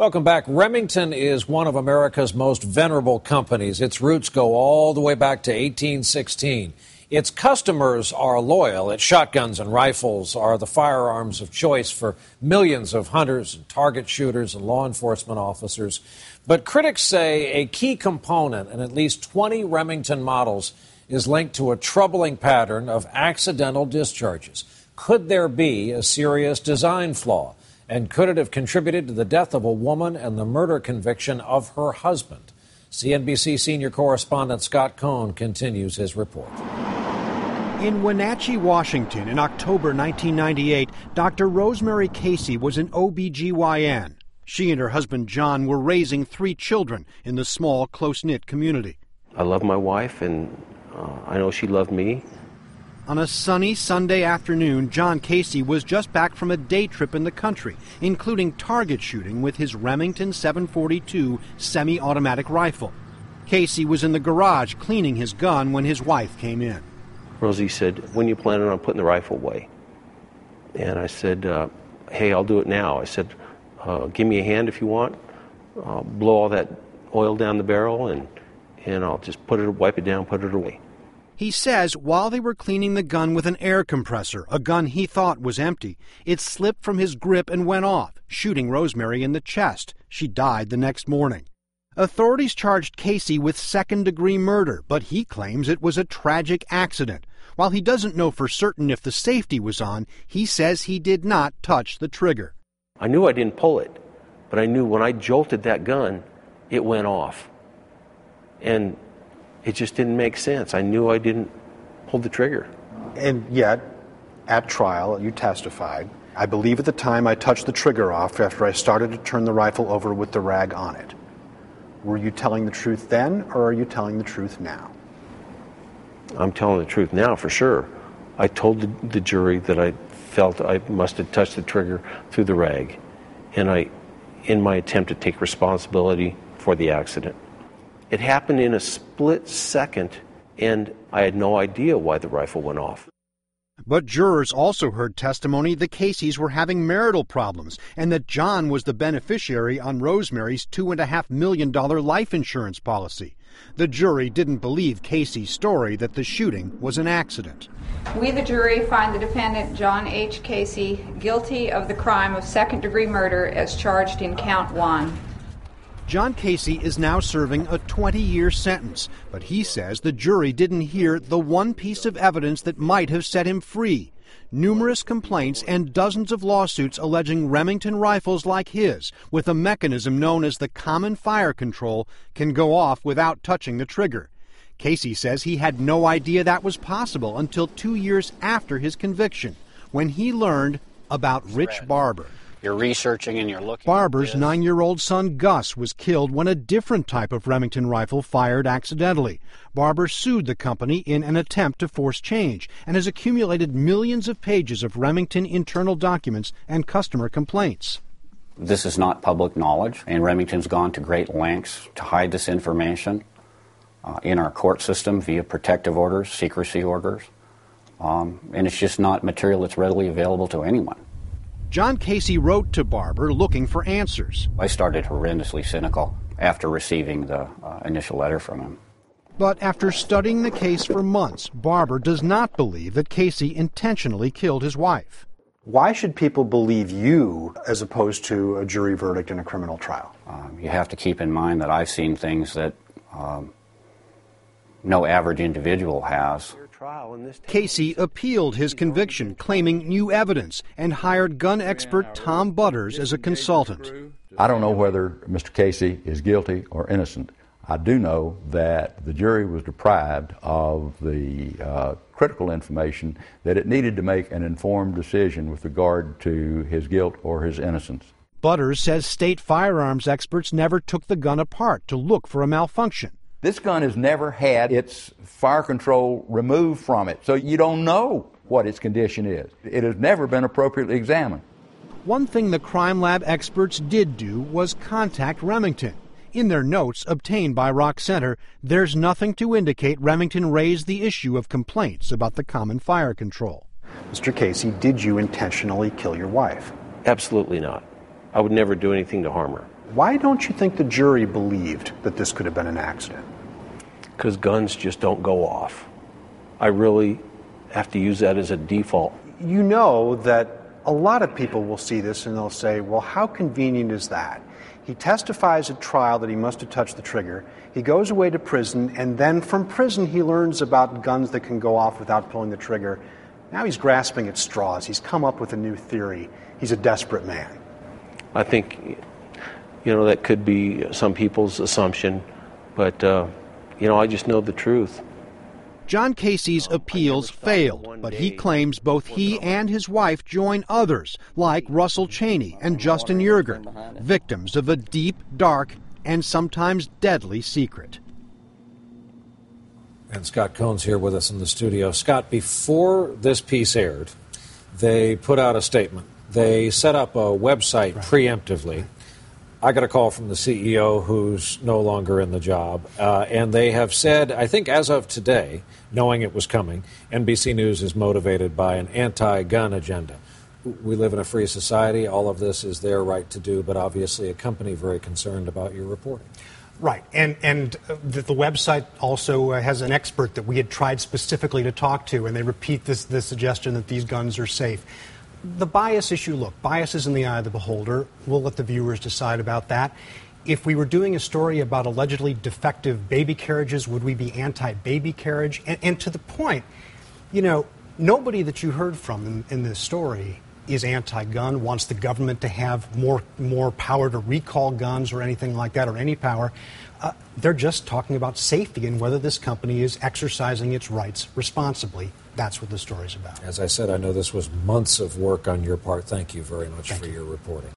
Welcome back. Remington is one of America's most venerable companies. Its roots go all the way back to 1816. Its customers are loyal. Its shotguns and rifles are the firearms of choice for millions of hunters and target shooters and law enforcement officers. But critics say a key component in at least 20 Remington models is linked to a troubling pattern of accidental discharges. Could there be a serious design flaw? And could it have contributed to the death of a woman and the murder conviction of her husband? CNBC senior correspondent Scott Cohn continues his report. In Wenatchee, Washington, in October 1998, Dr. Rosemary Casey was an OBGYN. She and her husband John were raising 3 children in the small, close-knit community. I love my wife, and I know she loved me. On a sunny Sunday afternoon, John Casey was just back from a day trip in the country, including target shooting with his Remington 742 semi-automatic rifle. Casey was in the garage cleaning his gun when his wife came in. Rosie said, "When are you planning on putting the rifle away?" And I said, "Hey, I'll do it now." I said, "Give me a hand if you want. Blow all that oil down the barrel, and I'll just wipe it down, put it away." He says while they were cleaning the gun with an air compressor, a gun he thought was empty, it slipped from his grip and went off, shooting Rosemary in the chest. She died the next morning. Authorities charged Casey with second-degree murder, but he claims it was a tragic accident. While he doesn't know for certain if the safety was on, he says he did not touch the trigger. I knew I didn't pull it, but I knew when I jolted that gun, it went off. And it just didn't make sense. I knew I didn't pull the trigger. And yet, at trial, you testified, "I believe at the time I touched the trigger off after I started to turn the rifle over with the rag on it." Were you telling the truth then, or are you telling the truth now? I'm telling the truth now for sure. I told the jury that I felt I must have touched the trigger through the rag, and in my attempt to take responsibility for the accident. It happened in a split second, and I had no idea why the rifle went off. But jurors also heard testimony the Caseys were having marital problems and that John was the beneficiary on Rosemary's $2.5 million life insurance policy. The jury didn't believe Casey's story that the shooting was an accident. We, the jury, find the defendant, John H. Casey, guilty of the crime of second-degree murder as charged in count 1. John Casey is now serving a 20-year sentence, but he says the jury didn't hear the one piece of evidence that might have set him free. Numerous complaints and dozens of lawsuits alleging Remington rifles like his, with a mechanism known as the common fire control, can go off without touching the trigger. Casey says he had no idea that was possible until 2 years after his conviction, when he learned about Rich Barber. You're researching and you're looking. Barber's 9-year-old son Gus was killed when a different type of Remington rifle fired accidentally. Barber sued the company in an attempt to force change and has accumulated millions of pages of Remington internal documents and customer complaints. This is not public knowledge, and Remington's gone to great lengths to hide this information in our court system via protective orders, secrecy orders, and it's just not material that's readily available to anyone. John Casey wrote to Barber looking for answers. I started horrendously cynical after receiving the initial letter from him. But after studying the case for months, Barber does not believe that Casey intentionally killed his wife. Why should people believe you as opposed to a jury verdict in a criminal trial? You have to keep in mind that I've seen things that no average individual has. Casey appealed his conviction, claiming new evidence, and hired gun expert Tom Butters as a consultant. I don't know whether Mr. Casey is guilty or innocent. I do know that the jury was deprived of the critical information that it needed to make an informed decision with regard to his guilt or his innocence. Butters says state firearms experts never took the gun apart to look for a malfunction. This gun has never had its fire control removed from it, so you don't know what its condition is. It has never been appropriately examined. One thing the crime lab experts did do was contact Remington. In their notes obtained by Rock Center, there's nothing to indicate Remington raised the issue of complaints about the common fire control. Mr. Casey, did you intentionally kill your wife? Absolutely not. I would never do anything to harm her. Why don't you think the jury believed that this could have been an accident? Because guns just don't go off. I really have to use that as a default. You know that a lot of people will see this and they'll say, well, how convenient is that? He testifies at trial that he must have touched the trigger. He goes away to prison, and then from prison he learns about guns that can go off without pulling the trigger. Now he's grasping at straws. He's come up with a new theory. He's a desperate man. I think, that could be some people's assumption, but, I just know the truth. John Casey's appeals failed, but he claims both he and his wife join others, like Russell Cheney and Justin Yergin, victims of a deep, dark, and sometimes deadly secret. And Scott Cohn's here with us in the studio. Scott, before this piece aired, they put out a statement. They set up a website preemptively. I got a call from the CEO who's no longer in the job, and they have said, I think as of today, knowing it was coming, NBC News is motivated by an anti-gun agenda. We live in a free society. All of this is their right to do, but obviously a company very concerned about your reporting. Right, and the website also has an expert that we had tried specifically to talk to, and they repeat this suggestion that these guns are safe. The bias issue, look, bias is in the eye of the beholder. We'll let the viewers decide about that. If we were doing a story about allegedly defective baby carriages, would we be anti-baby carriage? And to the point, nobody that you heard from in this story is anti-gun, wants the government to have more power to recall guns or anything like that, or any power. They're just talking about safety and whether this company is exercising its rights responsibly. That's what the story's about. As I said, I know this was months of work on your part. Thank you very much for your reporting.